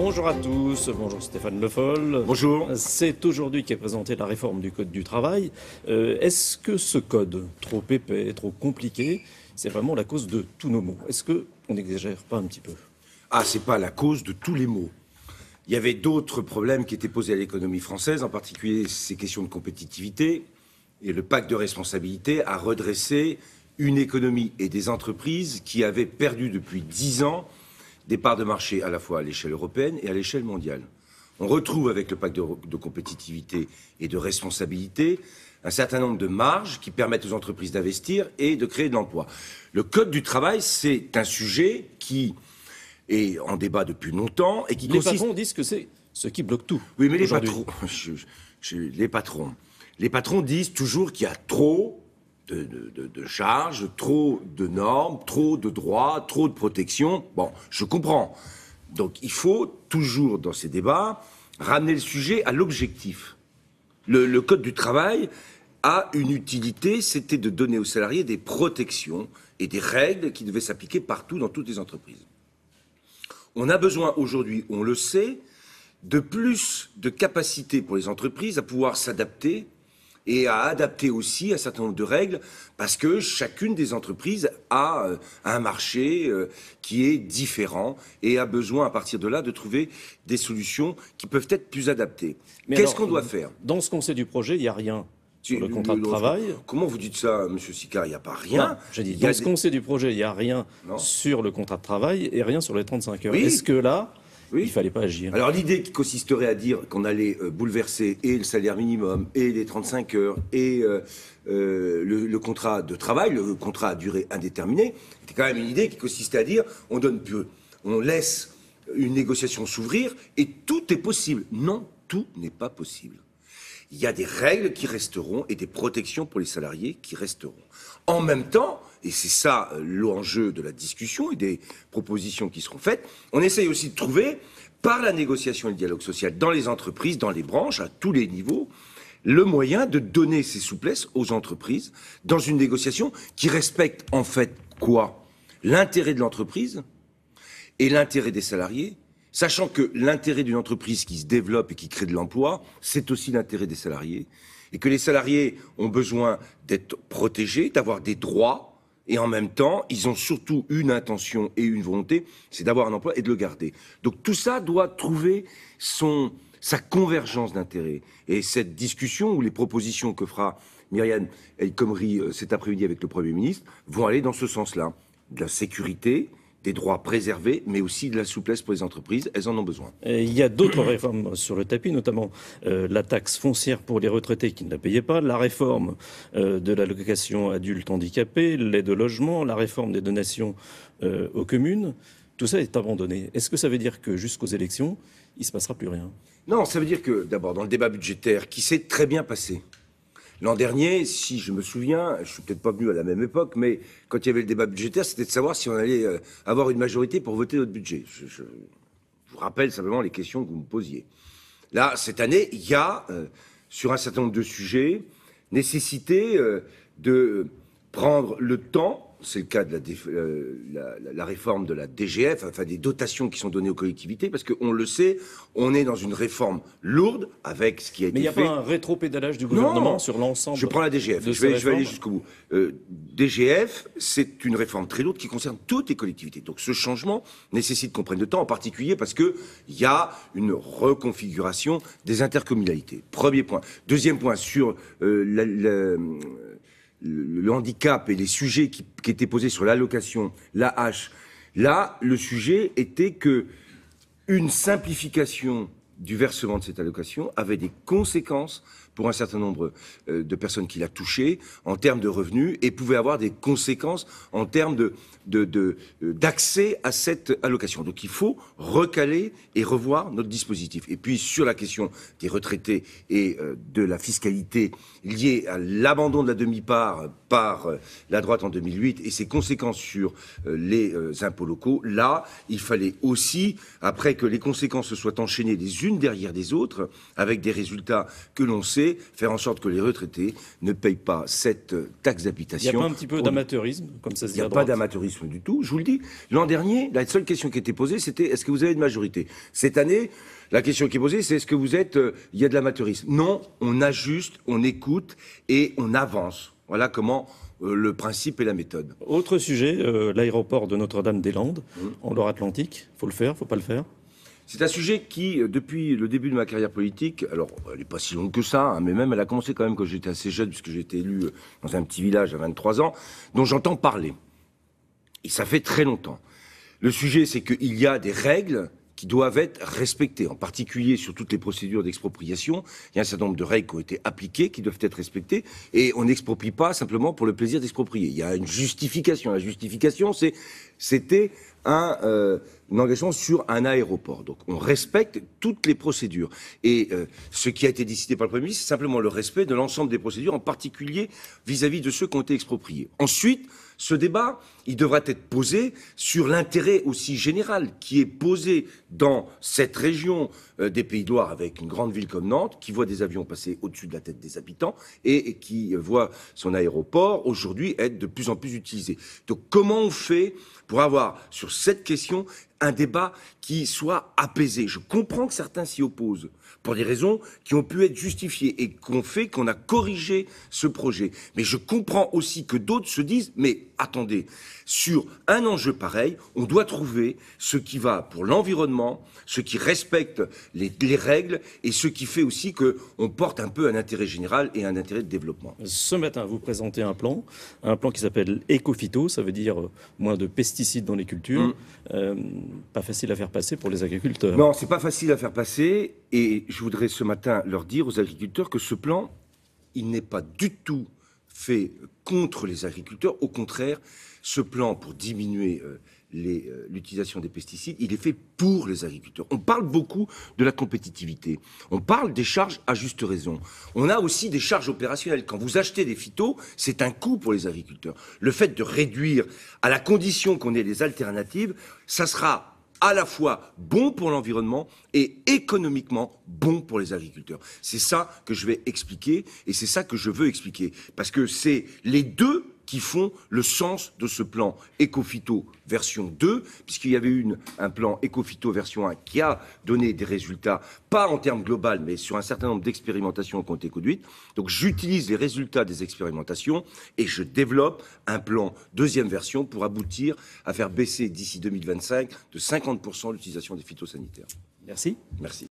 Bonjour à tous, bonjour Stéphane Le Foll. Bonjour. C'est aujourd'hui qu'est présentée la réforme du Code du travail. Est-ce que ce code, trop épais, trop compliqué, c'est vraiment la cause de tous nos maux? Est-ce qu'on n'exagère pas un petit peu? Ah, c'est pas la cause de tous les maux. Il y avait d'autres problèmes qui étaient posés à l'économie française, en particulier ces questions de compétitivité. Et le pacte de responsabilité a redressé une économie et des entreprises qui avaient perdu depuis 10 ans des parts de marché à la fois à l'échelle européenne et à l'échelle mondiale. On retrouve avec le pacte de compétitivité et de responsabilité un certain nombre de marges qui permettent aux entreprises d'investir et de créer de l'emploi. Le Code du travail, c'est un sujet qui est en débat depuis longtemps et qui Les patrons disent que c'est ce qui bloque tout. Oui, mais les patrons disent toujours qu'il y a trop de charges, trop de normes, trop de droits, trop de protection. Bon, je comprends. Donc il faut toujours, dans ces débats, ramener le sujet à l'objectif. Le Code du travail a une utilité, c'était de donner aux salariés des protections et des règles qui devaient s'appliquer partout dans toutes les entreprises. On a besoin aujourd'hui, on le sait, de plus de capacité pour les entreprises à pouvoir s'adapter et à adapter aussi un certain nombre de règles, parce que chacune des entreprises a un marché qui est différent et a besoin, à partir de là, de trouver des solutions qui peuvent être plus adaptées. Qu'est-ce qu'on doit faire? Dans ce qu'on sait du projet, il n'y a rien sur le contrat de travail. Comment vous dites ça, M. Sicard? Il n'y a pas rien. Non, j'ai dit, dans ce qu'on sait du projet, il n'y a rien sur le contrat de travail et rien sur les 35 heures. Oui. Est-ce que là, oui, il ne fallait pas agir? Alors l'idée qui consisterait à dire qu'on allait bouleverser et le salaire minimum, et les 35 heures, et le contrat de travail, le contrat à durée indéterminée, c'était quand même une idée qui consistait à dire on donne peu, on laisse une négociation s'ouvrir et tout est possible. Non, tout n'est pas possible. Il y a des règles qui resteront et des protections pour les salariés qui resteront. En même temps, et c'est ça l'enjeu de la discussion et des propositions qui seront faites, on essaye aussi de trouver, par la négociation et le dialogue social dans les entreprises, dans les branches, à tous les niveaux, le moyen de donner ces souplesses aux entreprises dans une négociation qui respecte en fait quoi? L'intérêt de l'entreprise et l'intérêt des salariés, sachant que l'intérêt d'une entreprise qui se développe et qui crée de l'emploi, c'est aussi l'intérêt des salariés, et que les salariés ont besoin d'être protégés, d'avoir des droits, et en même temps, ils ont surtout une intention et une volonté, c'est d'avoir un emploi et de le garder. Donc tout ça doit trouver sa convergence d'intérêts. Et cette discussion, ou les propositions que fera Myriam El Khomri cet après-midi avec le Premier ministre, vont aller dans ce sens-là. De la sécurité, des droits préservés, mais aussi de la souplesse pour les entreprises. Elles en ont besoin. Et il y a d'autres réformes sur le tapis, notamment la taxe foncière pour les retraités qui ne la payaient pas, la réforme de l'allocation adulte handicapé, l'aide au logement, la réforme des donations aux communes. Tout ça est abandonné. Est-ce que ça veut dire que jusqu'aux élections, il ne se passera plus rien? Non, ça veut dire que, d'abord, dans le débat budgétaire, qui s'est très bien passé, l'an dernier, si je me souviens, je suis peut-être pas venu à la même époque, mais quand il y avait le débat budgétaire, c'était de savoir si on allait avoir une majorité pour voter notre budget. Je vous rappelle simplement les questions que vous me posiez. Là, cette année, il y a, sur un certain nombre de sujets, nécessité de prendre le temps. C'est le cas de la réforme de la DGF, enfin des dotations qui sont données aux collectivités, parce qu'on le sait, on est dans une réforme lourde avec ce qui a été fait. Mais il n'y a pas un rétropédalage du gouvernement sur l'ensemble? Je prends la DGF, je vais aller jusqu'au bout. DGF, c'est une réforme très lourde qui concerne toutes les collectivités. Donc ce changement nécessite qu'on prenne le temps, en particulier parce qu'il y a une reconfiguration des intercommunalités. Premier point. Deuxième point, sur le handicap et les sujets qui étaient posés sur l'allocation, l'AH, là, le sujet était que une simplification du versement de cette allocation avait des conséquences pour un certain nombre de personnes qui l'a touchée en termes de revenus et pouvait avoir des conséquences en termes d'accès à cette allocation. Donc il faut recaler et revoir notre dispositif. Et puis sur la question des retraités et de la fiscalité liée à l'abandon de la demi-part par la droite en 2008 et ses conséquences sur les impôts locaux, là, il fallait aussi, après que les conséquences se soient enchaînées les unes derrière les autres, avec des résultats que l'on sait, c'est faire en sorte que les retraités ne payent pas cette taxe d'habitation. Il n'y a pas un petit peu d'amateurisme, comme ça se dit à droite? Il n'y a pas d'amateurisme du tout. Je vous le dis, l'an dernier, la seule question qui était posée, c'était est-ce que vous avez une majorité? Cette année, la question qui est posée, c'est est-ce que vous êtes... il y a de l'amateurisme. Non, on ajuste, on écoute et on avance. Voilà comment le principe et la méthode. Autre sujet, l'aéroport de Notre-Dame-des-Landes, en Loire-Atlantique. Il faut le faire, il ne faut pas le faire? C'est un sujet qui, depuis le début de ma carrière politique, alors elle n'est pas si longue que ça, hein, mais même elle a commencé quand même quand j'étais assez jeune, puisque j'ai été élu dans un petit village à 23 ans, dont j'entends parler. Et ça fait très longtemps. Le sujet, c'est qu'il y a des règles qui doivent être respectées, en particulier sur toutes les procédures d'expropriation. Il y a un certain nombre de règles qui ont été appliquées, qui doivent être respectées, et on n'exproprie pas simplement pour le plaisir d'exproprier. Il y a une justification. La justification, c'était un engagement sur un aéroport. Donc on respecte toutes les procédures. Et ce qui a été décidé par le Premier ministre, c'est simplement le respect de l'ensemble des procédures, en particulier vis-à-vis de ceux qui ont été expropriés. Ensuite, ce débat, il devra être posé sur l'intérêt aussi général qui est posé dans cette région des Pays de Loire, avec une grande ville comme Nantes, qui voit des avions passer au-dessus de la tête des habitants et qui voit son aéroport aujourd'hui être de plus en plus utilisé. Donc comment on fait pour avoir sur cette question un débat qui soit apaisé? Je comprends que certains s'y opposent pour des raisons qui ont pu être justifiées et qu'on fait qu'on a corrigé ce projet. Mais je comprends aussi que d'autres se disent, mais attendez, sur un enjeu pareil, on doit trouver ce qui va pour l'environnement, ce qui respecte les règles et ce qui fait aussi qu'on porte un peu un intérêt général et un intérêt de développement. Ce matin, vous présentez un plan qui s'appelle Écophyto, ça veut dire moins de pesticides dans les cultures. Pas facile à faire passer pour les agriculteurs. Non, c'est pas facile à faire passer et je voudrais ce matin leur dire aux agriculteurs que ce plan, il n'est pas du tout fait contre les agriculteurs. Au contraire, ce plan pour diminuer l'utilisation des pesticides, il est fait pour les agriculteurs. On parle beaucoup de la compétitivité. On parle des charges à juste raison. On a aussi des charges opérationnelles. Quand vous achetez des phytos, c'est un coût pour les agriculteurs. Le fait de réduire à la condition qu'on ait des alternatives, ça sera à la fois bon pour l'environnement et économiquement bon pour les agriculteurs. C'est ça que je vais expliquer et c'est ça que je veux expliquer. Parce que c'est les deux qui font le sens de ce plan Écophyto version 2, puisqu'il y avait un plan Écophyto version 1 qui a donné des résultats, pas en termes global, mais sur un certain nombre d'expérimentations qui ont été conduites. Donc j'utilise les résultats des expérimentations et je développe un plan deuxième version pour aboutir à faire baisser d'ici 2025 de 50% l'utilisation des phytosanitaires. Merci. Merci.